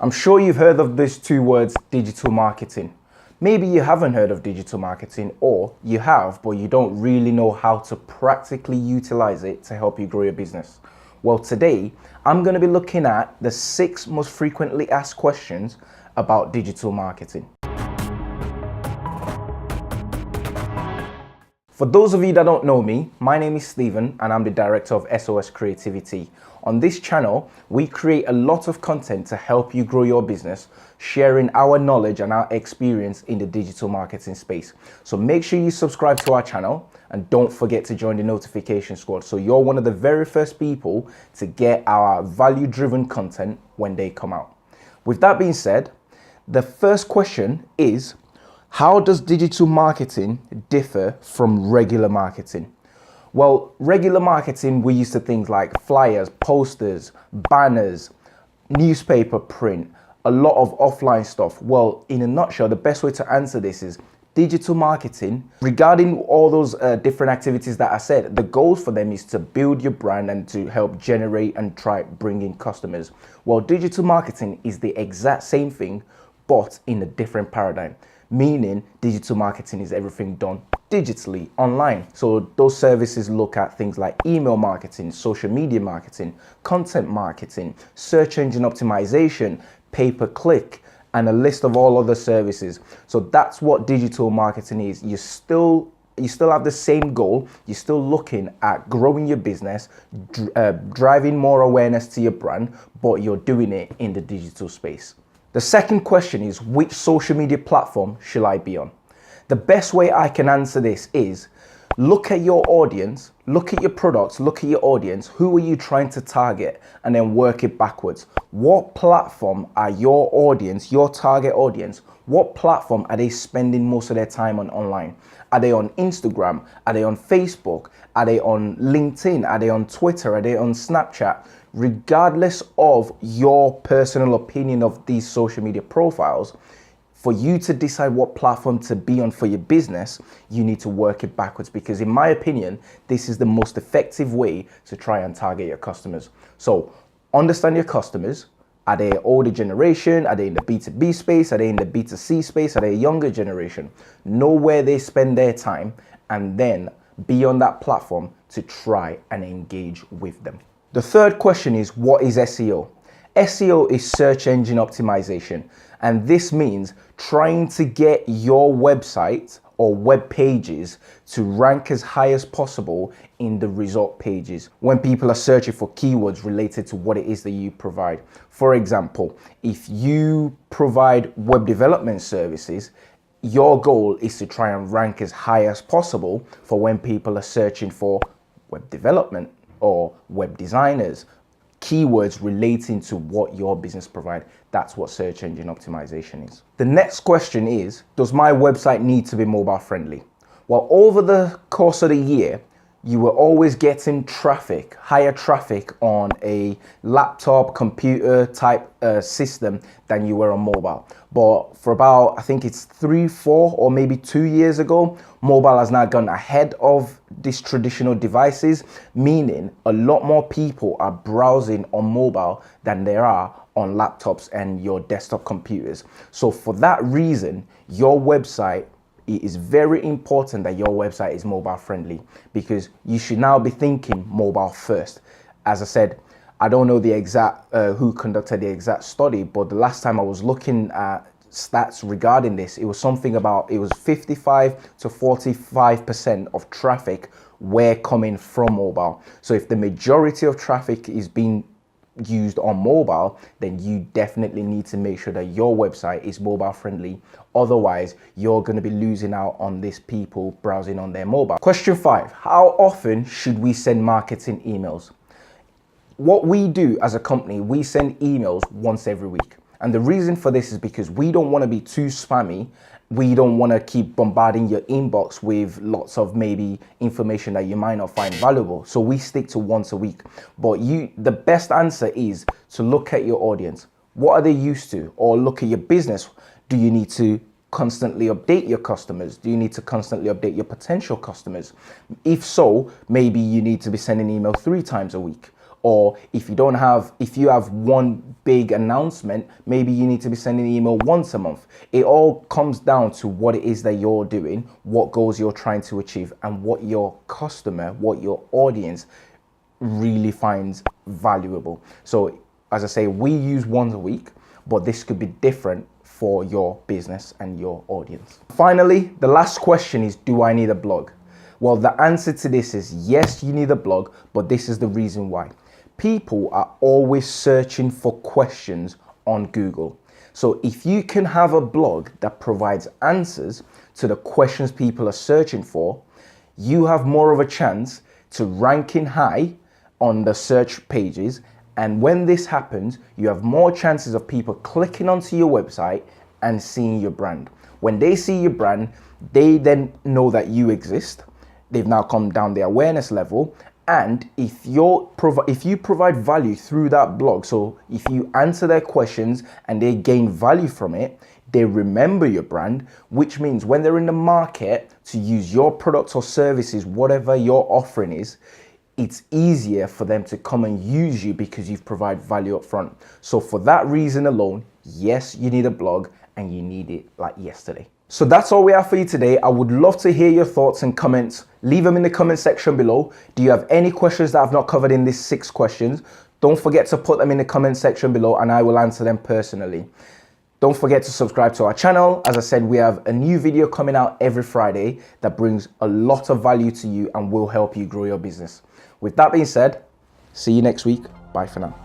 I'm sure you've heard of these two words, digital marketing. Maybe you haven't heard of digital marketing, or you have, but you don't really know how to practically utilize it to help you grow your business. Well, today I'm going to be looking at the 6 most frequently asked questions about digital marketing. For those of you that don't know me, my name is Stephen and I'm the director of SOS Creativity. On this channel, we create a lot of content to help you grow your business, sharing our knowledge and our experience in the digital marketing space. So make sure you subscribe to our channel and don't forget to join the notification squad so you're one of the very first people to get our value-driven content when they come out. With that being said, the first question is, how does digital marketing differ from regular marketing? Well, regular marketing, we're used to things like flyers, posters, banners, newspaper print, a lot of offline stuff. Well, in a nutshell, the best way to answer this is digital marketing. Regarding all those different activities that I said, the goal for them is to build your brand and to help generate and try bring in customers. Well, digital marketing is the exact same thing, but in a different paradigm. Meaning digital marketing is everything done digitally online. So those services look at things like email marketing, social media marketing, content marketing, search engine optimization, pay-per-click, and a list of all other services. So that's what digital marketing is. You still have the same goal. You're still looking at growing your business, driving more awareness to your brand, but you're doing it in the digital space. The second question is, which social media platform should I be on? The best way I can answer this is, look at your audience, look at your products, look at your audience, who are you trying to target, and then work it backwards. What platform are your audience, your target audience, what platform are they spending most of their time on online? Are they on Instagram? Are they on Facebook? Are they on LinkedIn? Are they on Twitter? Are they on Snapchat? Regardless of your personal opinion of these social media profiles, for you to decide what platform to be on for your business, you need to work it backwards, because in my opinion, this is the most effective way to try and target your customers. So understand your customers. Are they older generation? Are they in the B2B space? Are they in the B2C space? Are they a younger generation? Know where they spend their time and then be on that platform to try and engage with them. The third question is, what is SEO? SEO is search engine optimization, and this means trying to get your website or web pages to rank as high as possible in the result pages when people are searching for keywords related to what it is that you provide. For example, if you provide web development services, your goal is to try and rank as high as possible for when people are searching for web development or web designers, keywords relating to what your business provides. That's what search engine optimization is. The next question is, does my website need to be mobile friendly? Well, over the course of the year, you were always getting traffic, higher traffic on a laptop, computer type system than you were on mobile. But for about, I think it's 3, 4, or maybe 2 years ago, mobile has now gone ahead of these traditional devices, meaning a lot more people are browsing on mobile than there are on laptops and your desktop computers. So for that reason, your website, it is very important that your website is mobile friendly, because you should now be thinking mobile first. As I said, I don't know the exact who conducted the exact study, but the last time I was looking at stats regarding this, it was something about, it was 55 to 45% of traffic were coming from mobile. So if the majority of traffic is being used on mobile, then you definitely need to make sure that your website is mobile friendly. Otherwise, you're going to be losing out on these people browsing on their mobile. Question 5, how often should we send marketing emails? What we do as a company, we send emails once every week. And the reason for this is because we don't want to be too spammy. We don't want to keep bombarding your inbox with lots of maybe information that you might not find valuable. So we stick to once a week. But the best answer is to look at your audience. What are they used to? Or look at your business. Do you need to constantly update your customers? Do you need to constantly update your potential customers? If so, maybe you need to be sending email 3 times a week. Or if you have one big announcement, maybe you need to be sending an email once a month. It all comes down to what it is that you're doing, what goals you're trying to achieve, and what your customer, what your audience really finds valuable. So as I say, we use once a week, but this could be different for your business and your audience. Finally, the last question is, do I need a blog? Well, the answer to this is yes, you need a blog, but this is the reason why. People are always searching for questions on Google. So if you can have a blog that provides answers to the questions people are searching for, you have more of a chance to ranking high on the search pages. And when this happens, you have more chances of people clicking onto your website and seeing your brand. When they see your brand, they then know that you exist. They've now come down the awareness level. And if you provide value through that blog, so if you answer their questions and they gain value from it, they remember your brand, which means when they're in the market to use your products or services, whatever your offering is, it's easier for them to come and use you because you've provided value up front. So for that reason alone, yes, you need a blog, and you need it like yesterday. So that's all we have for you today. I would love to hear your thoughts and comments. Leave them in the comment section below. Do you have any questions that I've not covered in these 6 questions? Don't forget to put them in the comment section below and I will answer them personally. Don't forget to subscribe to our channel. As I said, we have a new video coming out every Friday that brings a lot of value to you and will help you grow your business. With that being said, see you next week. Bye for now.